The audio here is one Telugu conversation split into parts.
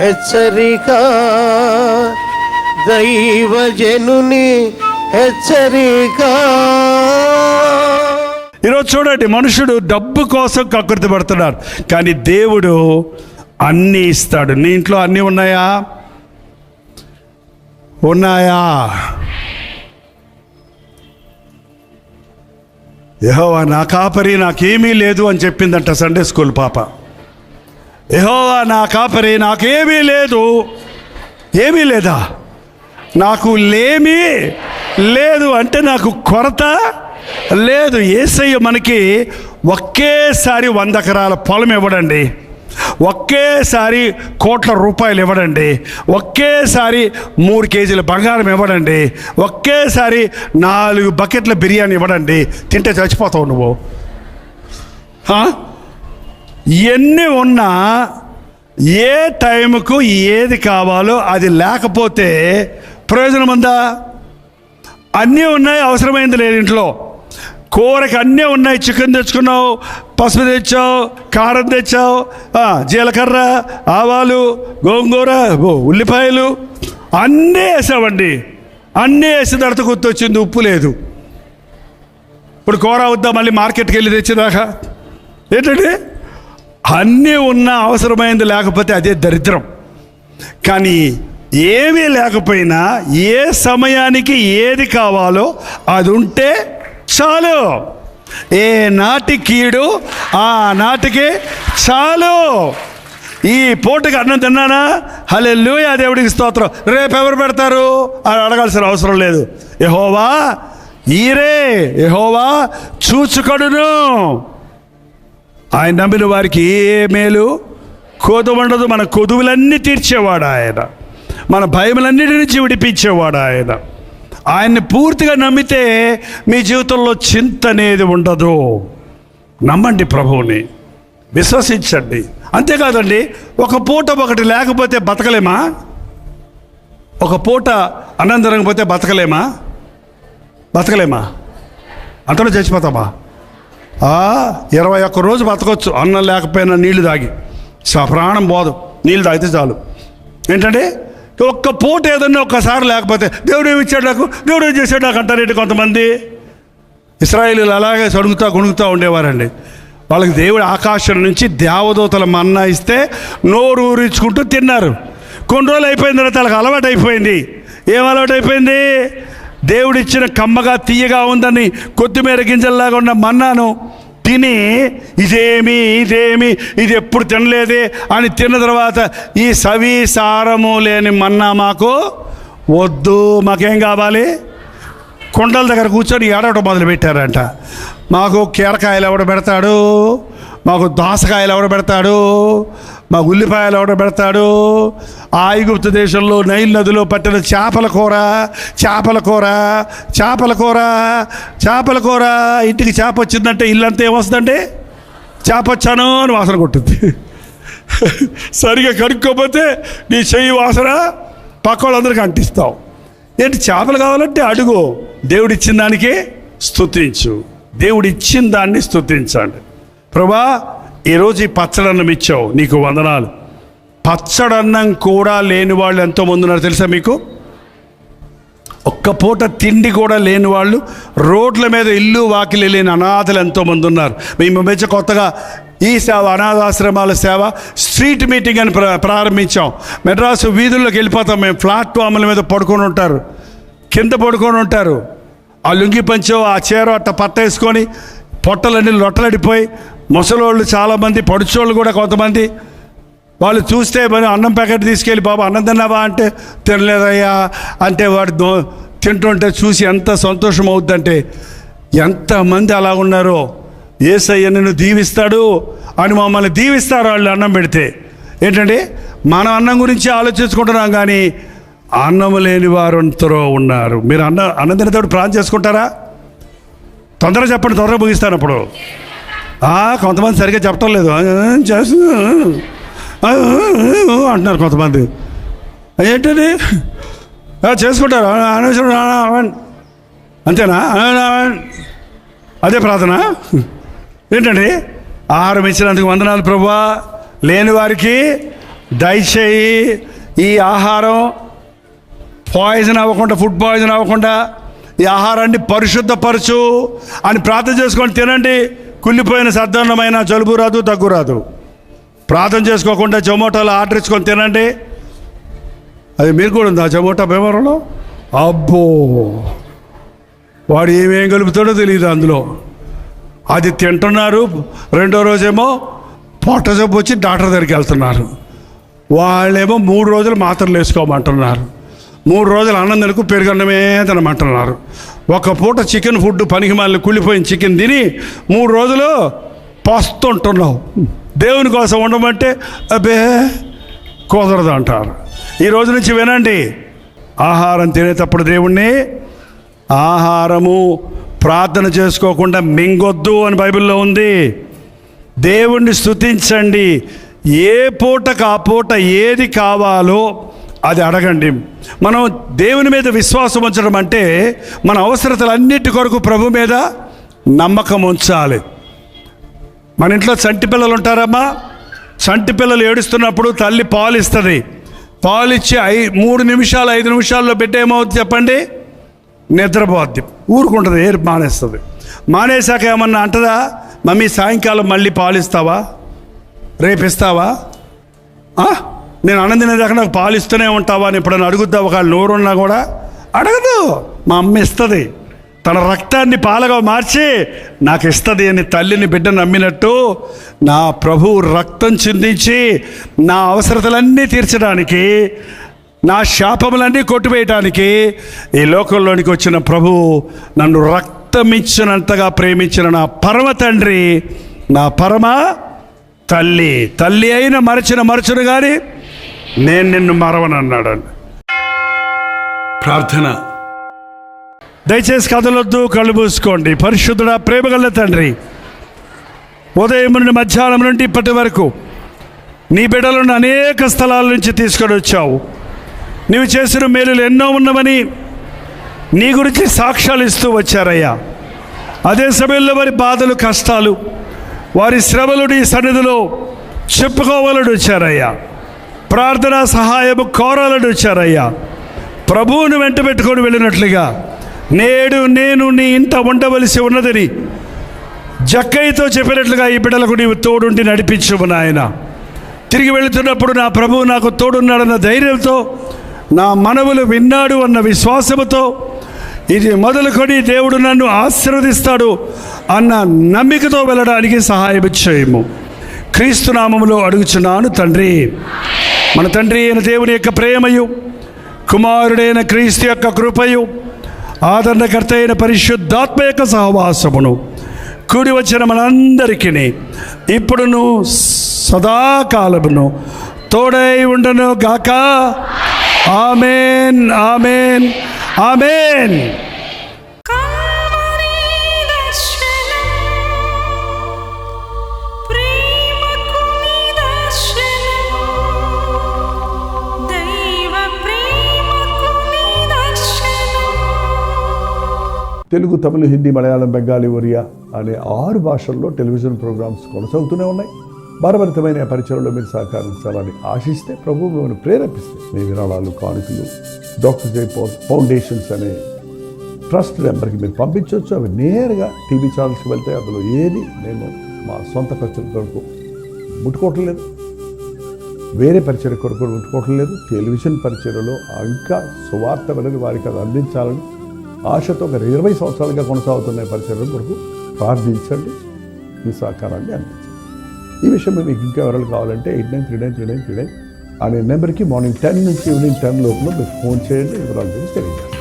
హెచ్చరిక, దైవజనుని హెచ్చరిక. ఈరోజు చూడండి, మనుషుడు డబ్బు కోసం కకృతి పడుతున్నాడు, కానీ దేవుడు అన్నీ ఇస్తాడు. నీ ఇంట్లో అన్నీ ఉన్నాయా? ఉన్నాయా? యెహోవా నా కాపరి, నాకేమీ లేదు అని చెప్పిందంట సండే స్కూల్ పాప. యెహోవా నా కాపరి, నాకేమీ లేదు. ఏమీ లేదా? నాకు లేమీ లేదు అంటే నాకు కొరత లేదు. యేసయ్య మనకి ఒకేసారి 100 ఎకరాల పొలం ఇవ్వడండి, ఒకేసారి కోట్ల రూపాయలు ఇవ్వడండి, ఒకేసారి 3 కేజీల బంగారం ఇవ్వడండి, ఒకేసారి 4 బకెట్ల బిర్యానీ ఇవ్వడండి. తింటే చచ్చిపోతావు నువ్వు. ఎన్ని ఉన్నా ఏ టైంకు ఏది కావాలో అది లేకపోతే ప్రయోజనం ఉందా? అన్నీ ఉన్నాయి, అవసరమైంది లేదు. ఇంట్లో కూరకి అన్నీ ఉన్నాయి. చికెన్ తెచ్చుకున్నావు, పసుపు తెచ్చావు, కారం తెచ్చావు, జీలకర్ర, ఆవాలు, గోంగూర, ఉల్లిపాయలు అన్నీ వేసావండి. అన్నీ వేసిన తర్వాత గుర్తొచ్చింది ఉప్పు లేదు. ఇప్పుడు కూర అవుద్దా మళ్ళీ మార్కెట్కి వెళ్ళి తెచ్చేదాకా? ఏంటంటే అన్నీ ఉన్నా అవసరమైంది లేకపోతే అదే దరిద్రం. కానీ ఏమీ లేకపోయినా ఏ సమయానికి ఏది కావాలో అది ఉంటే చాలు. ఏ నాటి కీడు ఆ నాటికి చాలు. ఈ పూటకి అన్నం తిన్నానా? హల్లెలూయా, దేవుడికి స్తోత్రం. రేపు ఎవరు పెడతారు అని అడగాల్సిన అవసరం లేదు. యెహోవా ఈరే, యెహోవా చూచుకొనును. ఆయన నమ్మిన వారికి ఏ మేలు కొదువుండదు. మన కొదువులన్నీ తీర్చేవాడు ఆయన, మన భయములన్నిటి నుంచి విడిపించేవాడు ఆయన. ఆయన్ని పూర్తిగా నమ్మితే మీ జీవితంలో చింత అనేది ఉండదు. నమ్మండి, ప్రభువుని విశ్వసించండి. అంతేకాదండి, ఒక పూట ఒకటి లేకపోతే బతకలేమా? ఒక పూట అన్నం తినకపోతే బతకలేమా? బతకలేమా? అంతలో చచ్చిపోతామా? 21 రోజు బతకొచ్చు అన్నం లేకపోయినా, నీళ్లు తాగి. ప్రాణం పోదు, నీళ్ళు తాగితే చాలు. ఏంటంటే ఒక్క పూట ఏదన్నా ఒక్కసారి లేకపోతే దేవుడు ఏమి ఇచ్చాడు నాకు, దేవుడు ఏం చేశాడు నాకు అంటారేంటి కొంతమంది. ఇశ్రాయేలీయులు అలాగే గొణుగుతూ ఉండేవారండి. వాళ్ళకి దేవుడు ఆకాశం నుంచి దేవదూతల మన్నా ఇస్తే నోరు ఊరించుకుంటూ తిన్నారు. కొన్ని రోజులు అయిపోయిన తర్వాత వాళ్ళకి అలవాటు అయిపోయింది. ఏం అలవాటు అయిపోయింది? దేవుడు ఇచ్చిన కమ్మగా తీయగా ఉందని కొత్తిమీర గింజల్లాగా ఉన్న మన్నాను తిని ఇదేమి ఇది ఎప్పుడు తినలేదే అని తిన్న తర్వాత ఈ సవి సారము లేని మన్నా మాకు వద్దు, మాకేం కావాలి? కొండల దగ్గర కూర్చొని ఏడవటం మొదలు పెట్టారంట. మాకు కీరకాయలు ఎవడు పెడతాడు, మాకు దోసకాయలు ఎవడు పెడతాడు, మాకు ఉల్లిపాయలు ఎవడు పెడతాడు, ఐగుప్తు దేశంలో నైల్ నదిలో పట్టిన చేపల కూర. ఇంటికి చేప వచ్చిందంటే ఇల్లంతా ఏమొస్తుందండి? చేప వచ్చాను అని వాసన కొట్టుద్ది. సరిగా కడుక్కోపోతే నీ చెయ్యి వాసన పక్క వాళ్ళందరికీ అంటిస్తావు. ఏంటి చేపలు కావాలంటే అడుగు. దేవుడిచ్చిన దానికి స్తుతించు, దేవుడిచ్చిన దాన్ని స్తుతించండి. ప్రభా, ఈరోజు ఈ పచ్చడన్నం ఇచ్చావు, నీకు వందనాలు. పచ్చడన్నం కూడా లేని వాళ్ళు ఎంతోమంది ఉన్నారు తెలుసా మీకు? ఒక్క పూట తిండి కూడా లేని వాళ్ళు, రోడ్ల మీద ఇల్లు వాకిలి లేని అనాథలు ఎంతోమంది ఉన్నారు. మేము మధ్య కొత్తగా ఈ సేవ, అనాథాశ్రమాల సేవ, స్ట్రీట్ మీటింగ్ అని ప్రారంభించాం. మెడ్రాసు వీధుల్లోకి వెళ్ళిపోతాం మేము. ప్లాట్ఫామ్ల మీద పడుకొని ఉంటారు, కింద పడుకొని ఉంటారు. ఆ లుంగి పంచో ఆ చీర అట్ట పట్టేసుకొని పొట్టలన్నీ లొట్టలడిపోయి ముసలోళ్ళు చాలామంది, పడుచోళ్ళు కూడా కొంతమంది. వాళ్ళు చూస్తే మరి అన్నం ప్యాకెట్ తీసుకెళ్ళి బాబా అన్నం తిన్నావా అంటే తినలేదయ్యా అంటే వాడు తింటుంటే చూసి ఎంత సంతోషం అవుద్దంటే, ఎంతమంది అలా ఉన్నారో. యేసయ్య నిన్ను దీవిస్తాడు అని మమ్మల్ని దీవిస్తారు వాళ్ళు అన్నం పెడితే. ఏంటంటే మనం అన్నం గురించి ఆలోచించుకుంటున్నాం, కానీ అన్నం లేని వారు ఎంతరో ఉన్నారు. మీరు అన్నం తినేటప్పుడు ప్రార్థన చేసుకుంటారా? తొందరగా చెప్పండి, తొందరగా ముగిస్తాను. అప్పుడు కొంతమంది సరిగ్గా చెప్పటం లేదు, అంటున్నారు కొంతమంది. ఏంటది చేసుకుంటారు అంతేనా? అదే ప్రార్థన ఏంటండి? ఆహారం ఇచ్చినందుకు వందనాలు ప్రభువా, లేని వారికి దయచేయి ఈ ఆహారం పాయిజన్ అవ్వకుండా, ఫుడ్ పాయిజన్ అవ్వకుండా ఈ ఆహారాన్ని పరిశుద్ధపరచు అని ప్రార్థన చేసుకొని తినండి. కుళ్ళిపోయిన సద్దన్నమైన జలుబు రాదు, దగ్గు రాదు. ప్రార్థన చేసుకోకుండా జొమాటోలో ఆర్డర్ ఇచ్చుకొని తినండి. అది మీరు కూడా ఉందా జొమాటో వ్యవహారంలో? అబ్బో, వాడు ఏమేం కలుపుతాడో తెలియదు అందులో. అది తింటున్నారు. రెండో రోజేమో పొట్ట జబ్బు వచ్చి డాక్టర్ దగ్గరికి వెళ్తున్నారు. వాళ్ళేమో 3 రోజులు మాత్రలు వేసుకోమంటున్నారు. 3 రోజులు అన్నం తినకు, పెరుగన్నమే తినమంటున్నారు. ఒక పూట చికెన్ ఫుడ్ పనికి మళ్ళీ కుళ్ళిపోయిన చికెన్ తిని 3 రోజులు పస్తుంటున్నావు. దేవుని కోసం ఉండమంటే అబ్బే కుదరదు అంటారు. ఈ రోజు నుంచి వినండి, ఆహారం తినేటప్పుడు దేవుణ్ణి ఆహారము ప్రార్థన చేసుకోకుండా మింగొద్దు అని బైబిల్లో ఉంది. దేవుణ్ణి స్తుతించండి. ఏ పూటకు ఆ పూట ఏది కావాలో అది అడగండి. మనం దేవుని మీద విశ్వాసం ఉంచడం అంటే మన అవసరతలన్నిటి కొరకు ప్రభు మీద నమ్మకం ఉంచాలి. మన ఇంట్లో చంటి పిల్లలు ఉంటారమ్మా. చంటి పిల్లలు ఏడుస్తున్నప్పుడు తల్లి పాలు ఇస్తుంది. పాలు ఇచ్చి 3 నిమిషాలు 5 నిమిషాల్లో పెట్టేమవుతుంది చెప్పండి? నిద్రపోద్ది, ఊరుకుంటుంది, ఏరు మానేస్తుంది. మానేశాక ఏమన్నా అంటదా? మమ్మీ సాయంకాలం మళ్ళీ పాలు ఇస్తావా, రేపు ఇస్తావా, నేను అన్నం తినేదాకా నాకు పాలు ఇస్తూనే ఉంటావా అని ఎప్పుడైనా అడుగుద్దా? ఒకవేళ నోరున్నా కూడా అడగదు. మా అమ్మ ఇస్తుంది, తన రక్తాన్ని పాలగా మార్చి నాకు ఇస్తుంది అని తల్లిని బిడ్డ నమ్మినట్టు నా ప్రభువు రక్తం చిందించి నా అవసరతలన్నీ తీర్చడానికి, నా శాపములన్నీ కొట్టివేయటానికి ఈ లోకంలోనికి వచ్చిన ప్రభువు నన్ను రక్తమిచ్చినంతగా ప్రేమించిన నా పరమ తండ్రి, నా పరమ తల్లి. తల్లి అయిన మరచును కానీ నేను నిన్ను మరవనన్నాడండి. ప్రార్థన. దయచేసి కదలొద్దు, కళ్ళు మూసుకోండి. పరిశుద్ధుడా, ప్రేమగల తండ్రి, ఉదయం నుండి మధ్యాహ్నం నుండి ఇప్పటి వరకు నీ బిడ్డలను అనేక స్థలాల నుంచి తీసుకొని వచ్చావు. నీవు చేసిన మేలులు ఎన్నో ఉన్నవని నీ గురించి సాక్ష్యాలు ఇస్తూ వచ్చారయ్యా. అదే సమయంలో వారి బాధలు, కష్టాలు, వారి శ్రమలు నీ సన్నిధిలో చెప్పుకోవాలని వచ్చారయ్యా. ప్రార్థనా సహాయము కోరాలని వచ్చారయ్యా. ప్రభువును వెంట పెట్టుకొని వెళ్ళినట్లుగా నేడు నేను నీ ఇంట ఉండవలసి ఉన్నదని జక్కయ్యతో చెప్పినట్లుగా ఈ బిడ్డలకు నీవు తోడుండి నడిపించుము నాయన. తిరిగి వెళుతున్నప్పుడు నా ప్రభువు నాకు తోడున్నాడన్న ధైర్యంతో, నా మనవులు విన్నాడు అన్న విశ్వాసముతో, ఇది మొదలుకొని దేవుడు నన్ను ఆశీర్వదిస్తాడు అన్న నమ్మికతో వెళ్ళడానికి సహాయం చేయము. క్రీస్తు నామములో అడుగుచున్నాను తండ్రి. మన తండ్రి అయిన దేవుని యొక్క ప్రేమయు, కుమారుడైన క్రీస్తు యొక్క కృపయు, ఆదరణకర్త అయిన పరిశుద్ధాత్మ యొక్క సహవాసమును కూడి వచ్చిన మనందరికీ ఇప్పుడును సదాకాలమును తోడై ఉండను గాక. ఆమేన్, ఆమేన్, ఆమేన్. తెలుగు, తమిళ, హిందీ, మలయాళం, బెంగాలీ, ఒరియా అనే 6 భాషల్లో టెలివిజన్ ప్రోగ్రామ్స్ కొనసాగుతూనే ఉన్నాయి. భారభరితమైన పరిచయంలో మీరు సహకరించాలని ఆశిస్తే, ప్రభువు మిమ్మల్ని ప్రేరేపిస్తే మీ విరాళాలు, కానుకలు డాక్టర్ జై ఫౌండేషన్స్ అనే ట్రస్ట్ నెంబర్కి మీరు పంపించవచ్చు. అవి నేరుగా టీవీ ఛానల్స్కి వెళ్తాయి. అందులో ఏది నేను మా సొంత పరిచయం కొరకు ముట్టుకోవటం లేదు, వేరే పరిచయం కొరకు ముట్టుకోవటం లేదు. టెలివిజన్ పరిచయలో ఇంకా సువార్త వెళ్ళని వారికి అది అందించాలని ఆశతో ఒక 20 సంవత్సరాలుగా కొనసాగుతున్న పరిచయం కొరకు ప్రార్థించండి, మీ సహకారాన్ని అందించండి. ఈ విషయంలో మీకు ఇంకా వివరాలు కావాలంటే 89393939 అనే నెంబర్కి మార్నింగ్ 10 నుంచి ఈవినింగ్ 10 లోపల మీరు ఫోన్ చేయండి. వివరాల గురించి తెలియజేస్తాను.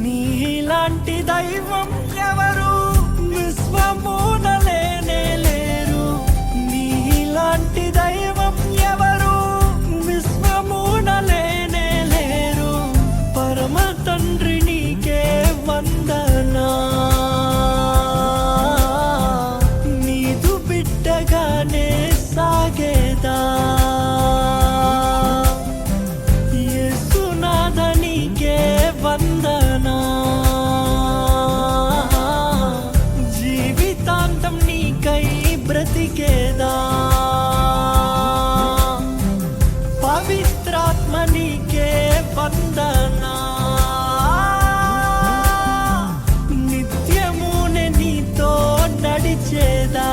నీలాంటి దైవం ఎవరు విశ్వమున లేనే లేరు. నీలాంటి దైవం ఎవరు విశ్వమున లేనే లేరు. జీవితాంతం నీకై బ్రతికేదా పవిత్రాత్మ నీకే వందనా నిత్యమునే నీతో నడిచేదా